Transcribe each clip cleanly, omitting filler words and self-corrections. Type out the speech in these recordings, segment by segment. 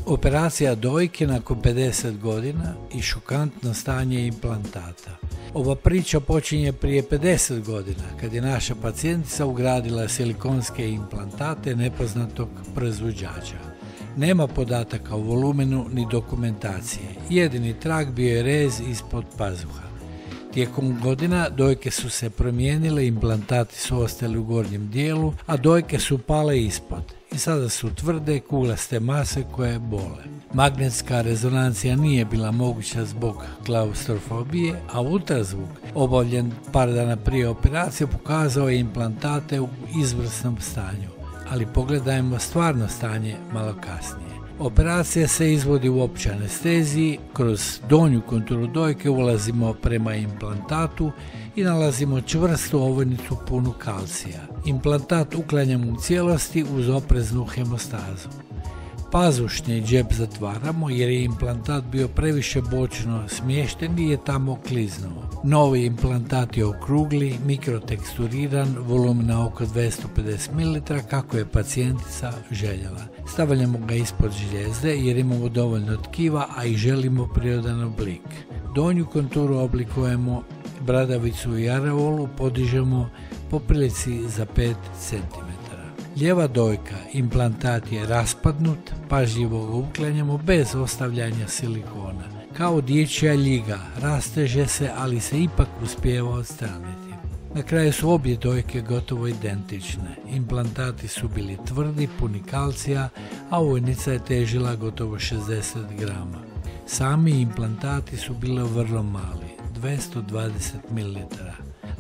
Operacija dojke nakon 50 godina i šokantno stanje implantata. Ova priča počinje prije 50 godina kad je naša pacijentica ugradila silikonske implantate nepoznatog proizvođača. Nema podataka o volumenu ni dokumentacije. Jedini trag bio je rez ispod pazuha. Tijekom godina dojke su se promijenile, implantati su ostali u gornjem dijelu, a dojke su pale ispod i sada su tvrde, kuglaste mase koje bole. Magnetska rezonancija nije bila moguća zbog klaustrofobije, a ultrazvuk obavljen par dana prije operacije pokazao je implantate u izvrsnom stanju, ali pogledajmo stvarno stanje malo kasnije. Operacija se izvodi u općoj anesteziji, kroz donju konturu dojke ulazimo prema implantatu i nalazimo čvrstu ovojnicu punu kalcija. Implantat uklanjamo u cijelosti uz opreznu hemostazu. Pazušnji džep zatvaramo jer je implantat bio previše bočno smješten i je tamo kliznuo. Novi implantat je okrugli, mikroteksturiran, volumena oko 250 ml kako je pacijentica željela. Stavljamo ga ispod žlijezde jer imamo dovoljno tkiva, a i želimo prirodan oblik. Donju konturu oblikujemo, bradavicu i areolu podižemo po prilici za 5 cm. Lijeva dojka, implantat je raspadnut, pažljivo ga uklanjamo bez ostavljanja silikona. Kao dječja ljiga, rasteže se, ali se ipak uspijeva odstraniti. Na kraju su obje dojke gotovo identične. Implantati su bili tvrdi, puni kalcija, a ovojnica je težila gotovo 60 grama. Sami implantati su bili vrlo mali, 220 ml.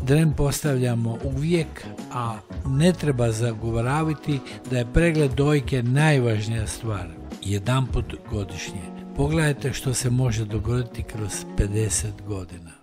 Dren postavljamo uvijek, a ne treba zaboraviti da je pregled dojke najvažnija stvar, jedanput godišnje. Pogledajte što se može dogoditi kroz 50 godina.